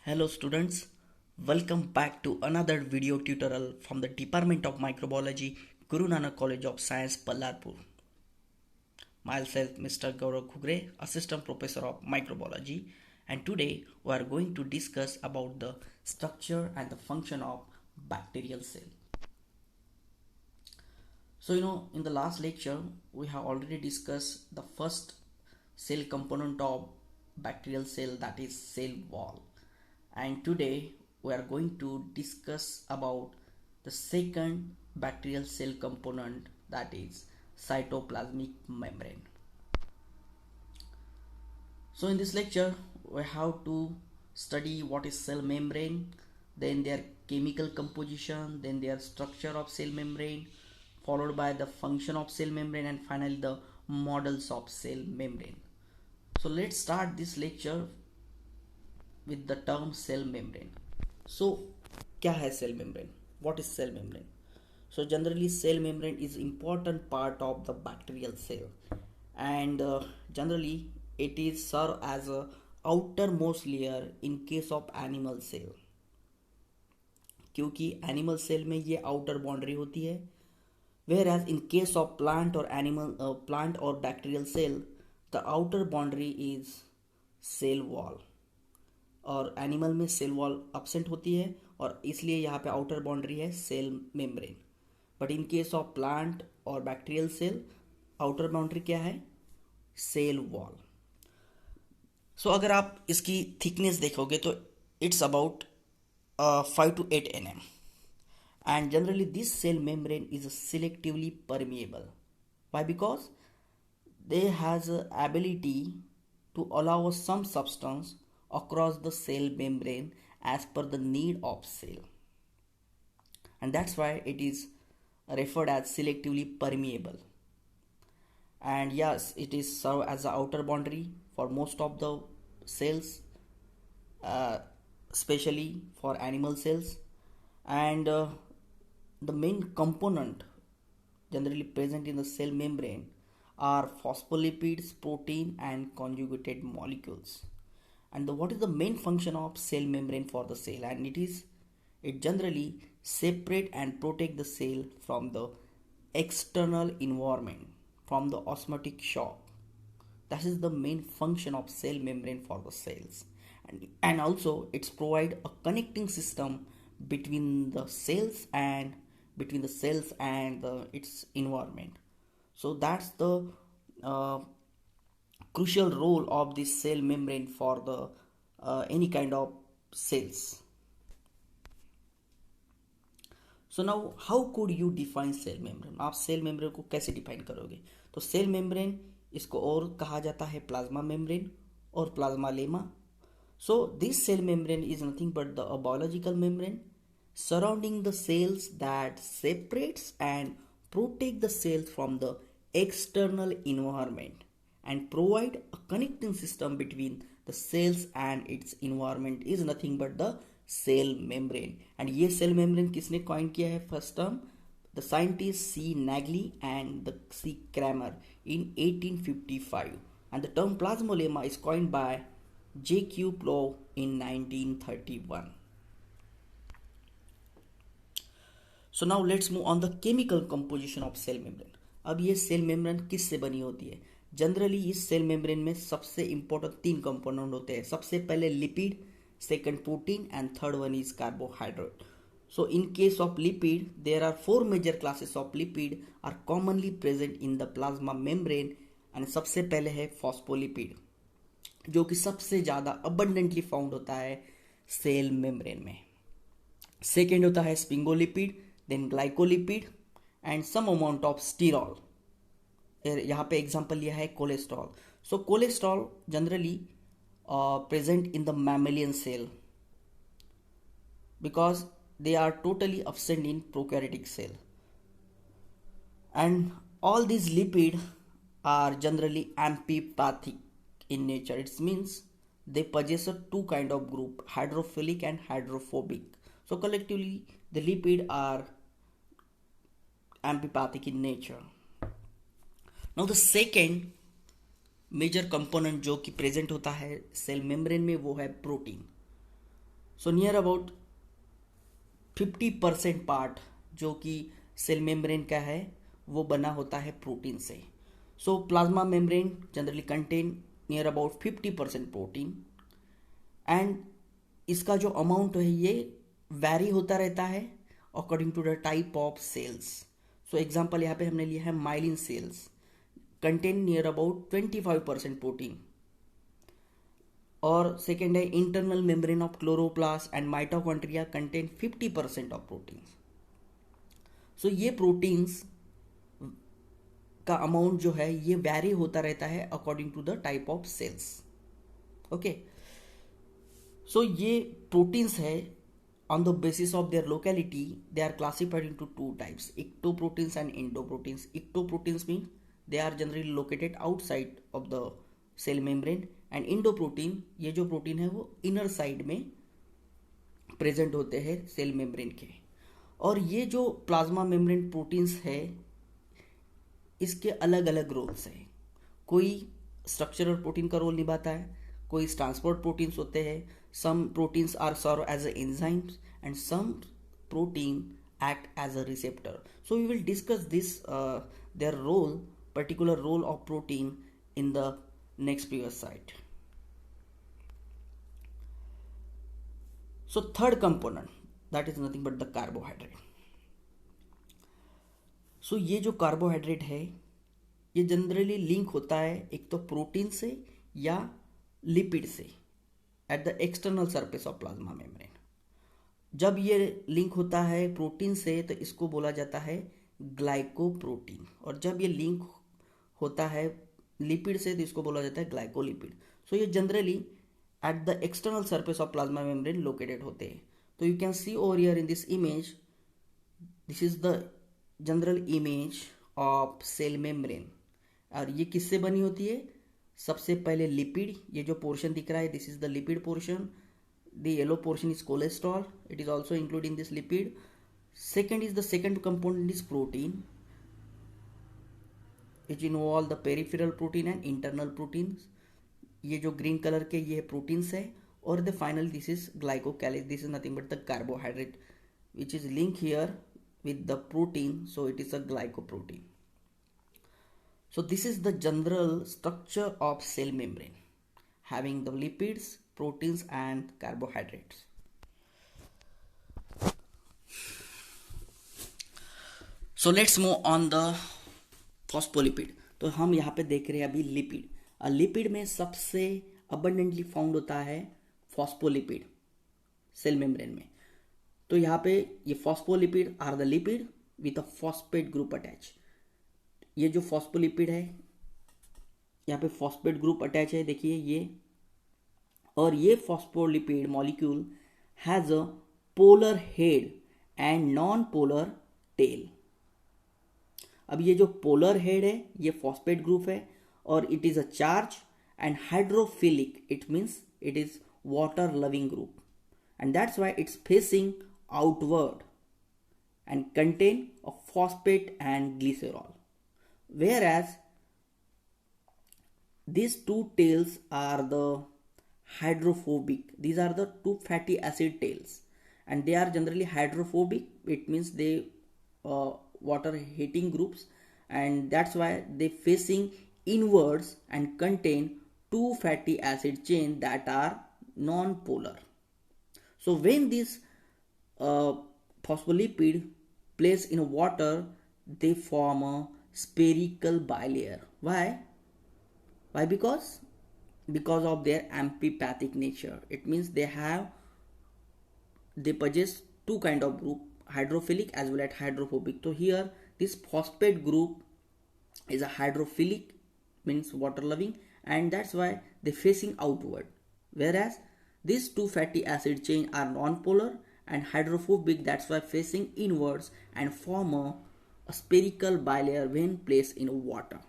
Hello students, welcome back to another video tutorial from the Department of Microbiology, Guru Nanak College of Science, Ballarpur. Myself Mr. Gaurav Khugre, Assistant Professor of Microbiology, and today we are going to discuss about the structure and the function of bacterial cell. So in the last lecture we have already discussed the first cell component of bacterial cell, that is cell wall, and today we are going to discuss about the second bacterial cell component, that is cytoplasmic membrane. So in this lecture we have to study what is cell membrane, then their chemical composition, then their structure of cell membrane, followed by the function of cell membrane, and finally the models of cell membrane. So let's start this lecture with the term cell membrane. So क्या है cell membrane? What is cell membrane? So generally cell membrane is important part of the bacterial cell, and generally it is serve as a outermost layer in case of animal cell, क्योंकि animal cell में ये outer boundary होती है, whereas in case of plant or animal plant or bacterial cell the outer boundary is cell wall, और animal में cell wall absent होती है और इसलिए यहाँ पे आउटर बाउंड्री है cell membrane. But in case of plant और बैक्टीरियल सेल आउटर बाउंड्री क्या है? Cell wall. सो अगर आप इसकी थिकनेस देखोगे तो it's about 5 to 8 nm, and generally this cell membrane is selectively permeable. Why? Because they has a ability to allow some substance across the cell membrane as per the need of cell, and that's why it is referred as selectively permeable. And yes, it is serve as the outer boundary for most of the cells, especially for animal cells, and the main component generally present in the cell membrane are phospholipids, protein and conjugated molecules. And what is the main function of cell membrane for the cell? And it generally separate and protect the cell from the external environment, from the osmotic shock. That is the main function of cell membrane for the cells, and also it's provide a connecting system between the cells and its environment. So that's the crucial role of this cell membrane for the any kind of cells. So now how could you define cell membrane? आप cell membrane को कैसे define करोगे? तो cell membrane इसको और कहा जाता है plasma membrane और plasma lemma. So this cell membrane is nothing but the biological membrane surrounding the cells that separates and protect the cells from the external environment and provide a connecting system between the cells and its environment is nothing but the cell membrane. And ये cell membrane किसने coin किया है? First term the scientists C. Nagley and the C. Kramer in 1855, and the term plasmolemma is coined by J.Q. Plow in 1931. So now let's move on the chemical composition of cell membrane. अब ये cell membrane किस से बनी होती है? Generally इस cell membrane में सबसे इंपॉर्टेंट 3 कंपोनेंट होते हैं. सबसे पहले lipid, second protein and third one is carbohydrate. So in case of lipid there are 4 major classes of lipid are commonly present in the plasma membrane, and सबसे पहले है phospholipid जो कि सबसे ज़्यादा अबंडेंटली फाउंड होता है सेल मेम्ब्रेन में. सेकेंड होता है sphingolipid, then glycolipid and some amount of sterol. यहाँ पे एग्जांपल लिया है cholesterol. So cholesterol generally present in the mammalian cell because they are totally absent in prokaryotic cell, and all these lipid are generally amphipathic in nature. It means they possess a 2 kind of group, hydrophilic and hydrophobic. So collectively the lipid are amphipathic in nature. Now the second major component जो कि present होता है cell membrane में वो है protein. So near about 50% part जो कि cell membrane का है वो बना होता है प्रोटीन से. So plasma membrane generally contain near about 50% protein, and इसका जो अमाउंट है ये वैरी होता रहता है according to the type of cells. So example यहाँ पे हमने लिया है myelin cells contain near about 25% protein. और सेकेंड है internal membrane of chloroplast and mitochondria contain 50% of proteins. So ये प्रोटीन्स का अमाउंट जो है ये वैरी होता रहता है according to the type of cells. Okay, so ये प्रोटीन्स है on the basis of their locality they are classified into two types, ectoproteins and endoproteins. Ectoproteins mean they are generally located outside of the cell membrane, and endoprotein ये जो protein है वो inner side में present होते हैं cell membrane के. और ये जो प्लाज्मा मेम्ब्रेन प्रोटीन्स है इसके अलग अलग रोल्स हैं. कोई स्ट्रक्चरल प्रोटीन का रोल निभाता है, कोई ट्रांसपोर्ट प्रोटीन्स होते हैं. Some proteins are serve as a enzymes and some protein act as a receptor. So we will discuss this their role, particular role of protein in the next previous slide. So third component, that is nothing but the carbohydrate. So ये जो carbohydrate है ये generally link होता है एक तो protein से या लिपिड से eight the external surface of plasma membrane. जब ये लिंक होता है प्रोटीन से तो इसको बोला जाता है ग्लाइकोप्रोटीन, और जब ये लिंक होता है लिपिड से तो इसको बोला जाता है ग्लाइकोलिपिड. सो ये generally at the external surface of plasma membrane located होते हैं. तो you can see over here in this image, this is the general image of cell membrane. और ये किससे बनी होती है? सबसे पहले लिपिड, ये जो पोर्शन दिख रहा है this is the lipid portion. The yellow portion is cholesterol, it is also include in this lipid. Second is the second component is protein which involve the peripheral protein and internal proteins. ये जो green colour के ये proteins है. और the final this is glycocalyx, this is nothing but the carbohydrate which is link here with the protein, so it is a glycoprotein. So this is the general structure of cell membrane, having the lipids, proteins and carbohydrates. So let's move on the phospholipid. तो हम यहाँ पे देख रहे हैं अभी lipid. Lipid में सबसे abundantly फाउंड होता है फॉस्फोलिपिड सेल मेम्ब्रेन में. तो यहाँ पे ये phospholipid are the lipid with a phosphate group attach. ये जो फॉस्फोलिपिड है यहाँ पे फॉस्फेट ग्रुप अटैच है, देखिए ये. और ये phospholipid molecule has a polar head and non polar tail. अब ये जो पोलर हेड है ये फॉस्फेट ग्रुप है और it is a charge and hydrophilic, it means it is water loving group, and that's why it's facing outward and contain a phosphate and glycerol. Whereas these two tails are the hydrophobic. These are the two fatty acid tails and they are generally hydrophobic. It means they water hating groups, and that's why they facing inwards and contain two fatty acid chain that are non-polar. So when this phospholipid place in water, they form a spherical bilayer. Why? Because of their amphipathic nature. It means they possess two kind of group, hydrophilic as well as hydrophobic. So here this phosphate group is a hydrophilic, means water loving, and that's why they facing outward. Whereas these two fatty acid chain are non-polar and hydrophobic, that's why facing inwards and form a spherical bilayer when placed in water.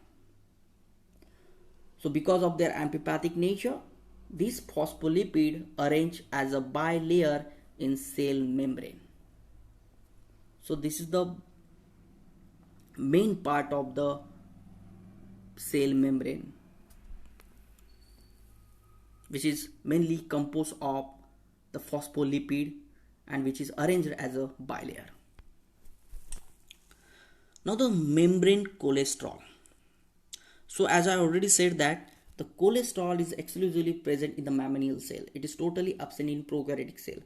So because of their amphipathic nature, this phospholipid arrange as a bilayer in cell membrane. So this is the main part of the cell membrane, which is mainly composed of the phospholipid, and which is arranged as a bilayer. Now the membrane cholesterol. So as I already said that the cholesterol is exclusively present in the mammalian cell. It is totally absent in prokaryotic cell.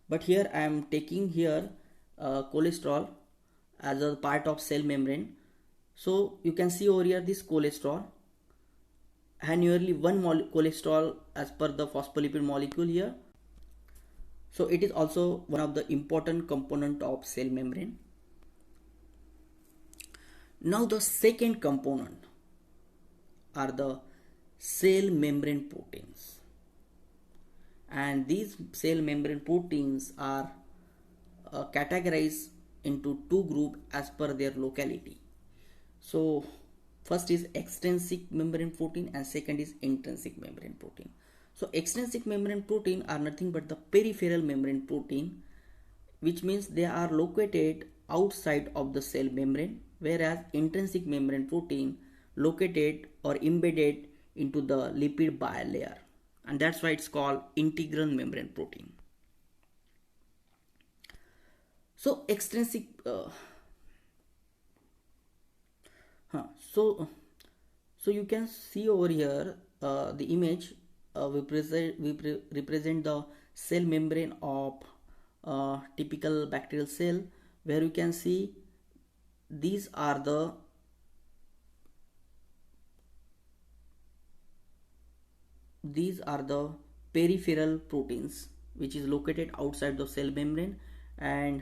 But here I am taking here cholesterol as a part of cell membrane. So you can see over here this cholesterol, and nearly one cholesterol as per the phospholipid molecule here. So it is also one of the important component of cell membrane. Now the second component are the cell membrane proteins, and these cell membrane proteins are categorized into two groups as per their locality. So first is extrinsic membrane protein and second is intrinsic membrane protein. So extrinsic membrane protein are nothing but the peripheral membrane protein, which means they are located outside of the cell membrane, whereas intrinsic membrane protein located or embedded into the lipid bilayer, and that's why it's called integral membrane protein. So extrinsic so you can see over here the image we represent the cell membrane of typical bacterial cell, where you can see these are the peripheral proteins which is located outside the cell membrane, and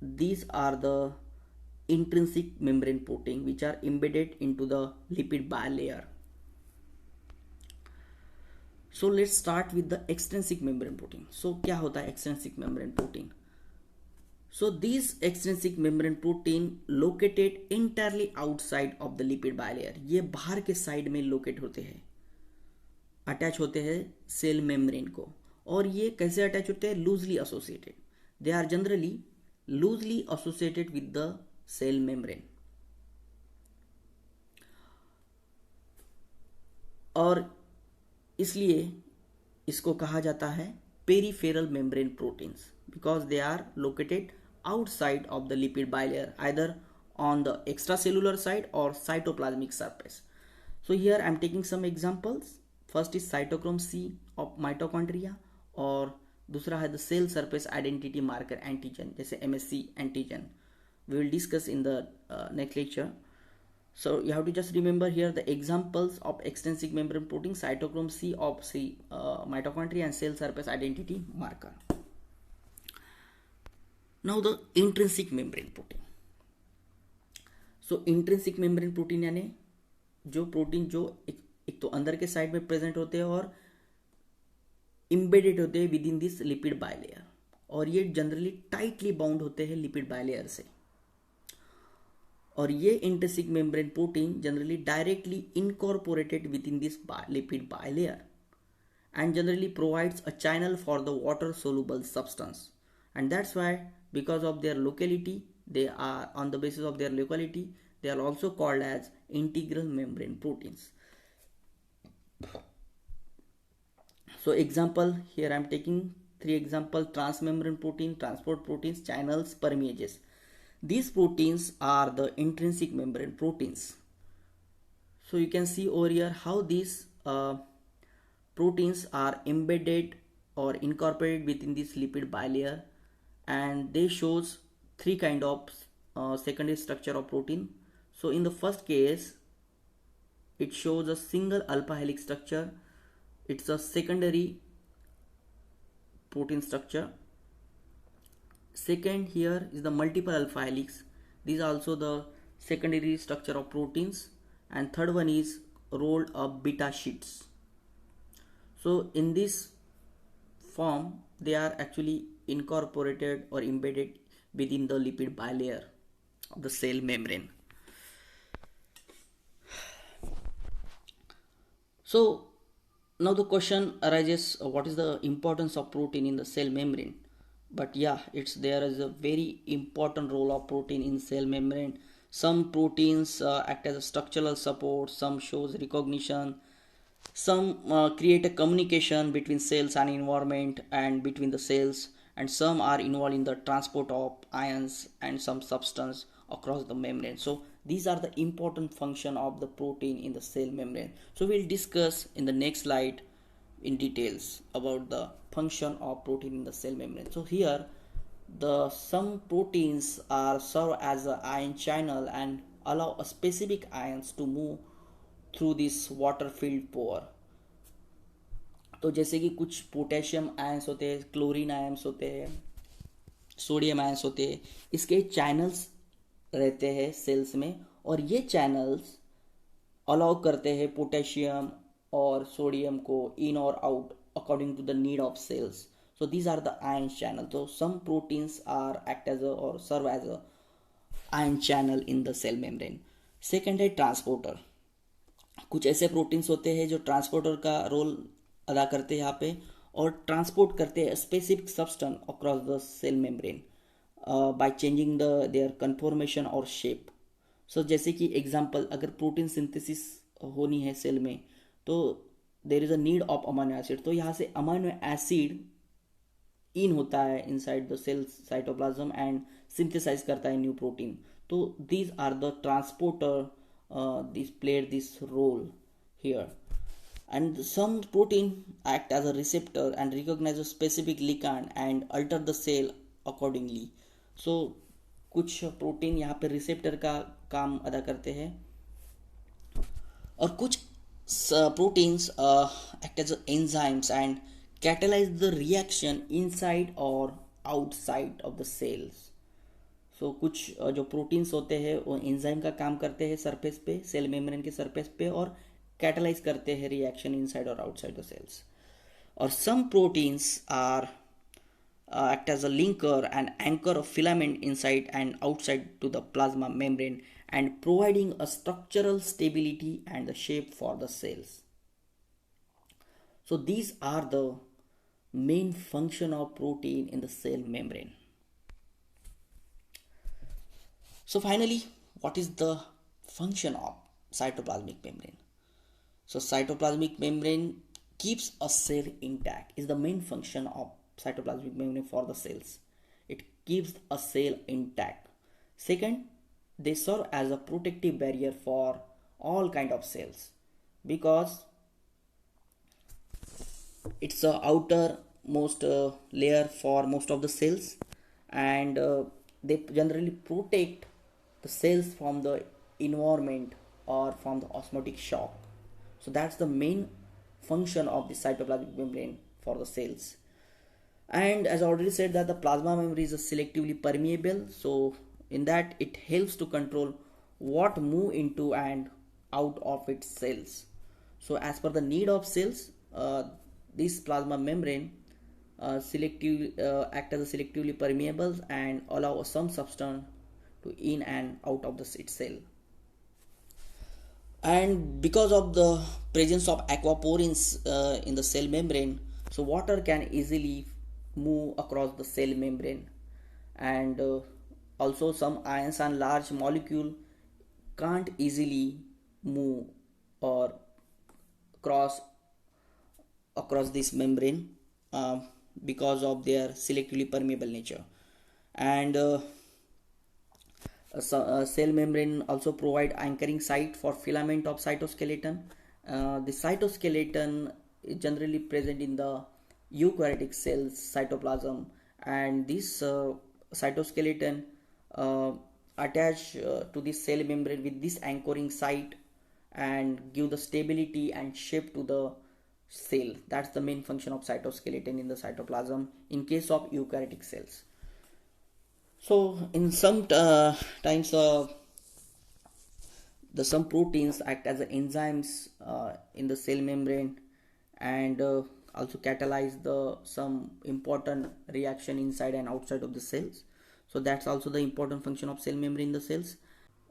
these are the intrinsic membrane protein which are embedded into the lipid bilayer. So let's start with the extrinsic membrane protein. So क्या होता है extrinsic membrane protein? So these extrinsic membrane protein located entirely outside of the lipid bilayer. ये बाहर के side में locate होते हैं, attach होते हैं सेल मेम्ब्रेन को. और ये कैसे अटैच होते हैं? Loosely associated. They are generally loosely associated with the cell membrane. और इसलिए इसको कहा जाता है peripheral membrane proteins, because they are located outside of the lipid bilayer, either on the extracellular side or cytoplasmic surface. So here I am taking some examples. First is cytochrome C of mitochondria, और दूसरा है the cell surface identity marker antigen, जैसे MSC antigen. We will discuss in the next lecture. So you have to just remember here the examples of extrinsic membrane protein: cytochrome C of mitochondria and cell surface identity marker. Now the intrinsic membrane protein. So intrinsic membrane protein यानी जो protein जो एक तो अंदर के side में present होते हैं और इम्बेडेड होते हैं with in this lipid bilayer, और ये जनरली टाइटली बाउंड होते हैं लिपिड बाइलेयर से. और ये intrinsic membrane protein generally directly incorporated with in this lipid bilayer and generally provides a channel for the water soluble substance, and that's why because of their locality, they are on the basis of their locality they are also called as integral membrane proteins. So example, here I am taking 3 examples: transmembrane protein, transport proteins, channels, permeases. These proteins are the intrinsic membrane proteins. So you can see over here how these proteins are embedded or incorporated within this lipid bilayer, and they shows 3 kind of secondary structure of protein. So in the first case it shows a single alpha helix structure. It's a secondary protein structure. Second, here is the multiple alpha helix. These are also the secondary structure of proteins. And third one is rolled up beta sheets. So in this form they are actually incorporated or embedded within the lipid bilayer of the cell membrane. So now the question arises, what is the importance of protein in the cell membrane? But yeah, there is a very important role of protein in cell membrane. Some proteins act as a structural support, some shows recognition, Some create a communication between cells and environment and between the cells, and some are involved in the transport of ions and some substance across the membrane. So these are the important function of the protein in the cell membrane. So we'll discuss in the next slide in details about the function of protein in the cell membrane. So here the some proteins are serve as an ion channel and allow a specific ions to move through this water filled pore. तो जैसे कि कुछ potassium ions होते हैं, chlorine ions होते हैं, sodium ions होते हैं, इसके चैनल्स रहते हैं सेल्स में, और ये चैनल्स अलाउ करते हैं पोटेशियम और सोडियम को इन और out according to the need of cells. So these are the ion channel. So some proteins are act as a or serve as a ion channel in the cell membrane. Second है transporter. कुछ ऐसे proteins होते हैं जो transporter का role अदा करते हैं यहाँ पे, और ट्रांसपोर्ट करते हैं specific substance across the cell membrane by changing the their conformation और शेप. सो जैसे कि एग्जांपल, अगर प्रोटीन सिंथेसिस होनी है सेल में तो there is a need of amino acid, तो यहाँ से अमाइनो एसिड इन होता है inside the cell cytoplasm and synthesize करता है न्यू प्रोटीन. तो these are the transporter, this played this role here. And some protein act as a receptor and recognize a specific ligand and alter the cell accordingly. So कुछ protein यहाँ पे receptor का काम अदा करते हैं, और कुछ proteins act as enzymes and catalyze the reaction inside or outside of the cells. So कुछ जो प्रोटीन्स होते हैं वो एंजाइम का काम करते हैं सरफेस पे, सेल मेम्ब्रेन के सरफेस पे, और कैटलाइज करते हैं रिएक्शन इनसाइड और आउटसाइड द सेल्स. और some proteins are act as a linker and anchor of filament inside and outside to the plasma membrane and providing a structural stability and the shape for the cells. So these are the main function of protein in the cell membrane. So finally, what is the function of cytoplasmic membrane? So cytoplasmic membrane keeps a cell intact, is the main function of cytoplasmic membrane for the cells. It keeps a cell intact. Second, they serve as a protective barrier for all kind of cells, because it's the outermost layer for most of the cells, and they generally protect the cells from the environment or from the osmotic shock. So that's the main function of the cytoplasmic membrane for the cells. And as I already said that the plasma membrane is selectively permeable, so in that it helps to control what move into and out of its cells. So as per the need of cells, this plasma membrane act as a selectively permeable and allow some substance to in and out of its cell. And because of the presence of aquaporins in the cell membrane, so water can easily move across the cell membrane, and also some ions and large molecule can't easily move or cross across this membrane because of their selectively permeable nature. And cell membrane also provide anchoring site for filament of cytoskeleton. The cytoskeleton is generally present in the eukaryotic cells cytoplasm, and this cytoskeleton attach to the cell membrane with this anchoring site and give the stability and shape to the cell. That's the main function of cytoskeleton in the cytoplasm in case of eukaryotic cells. So in some times some proteins act as enzymes in the cell membrane, and also catalyze the some important reaction inside and outside of the cells. So that's also the important function of cell membrane in the cells.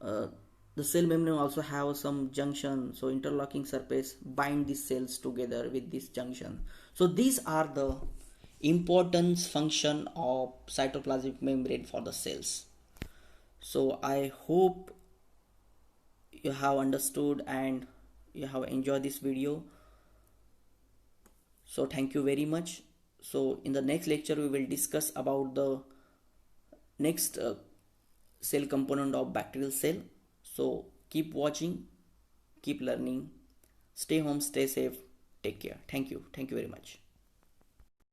The cell membrane also have some junction, so interlocking surface bind these cells together with this junction. So these are the important function of cytoplasmic membrane for the cells. So I hope you have understood and you have enjoyed this video. So thank you very much. So in the next lecture we will discuss about the next cell component of bacterial cell. So keep watching, keep learning, stay home, stay safe, take care. Thank you very much.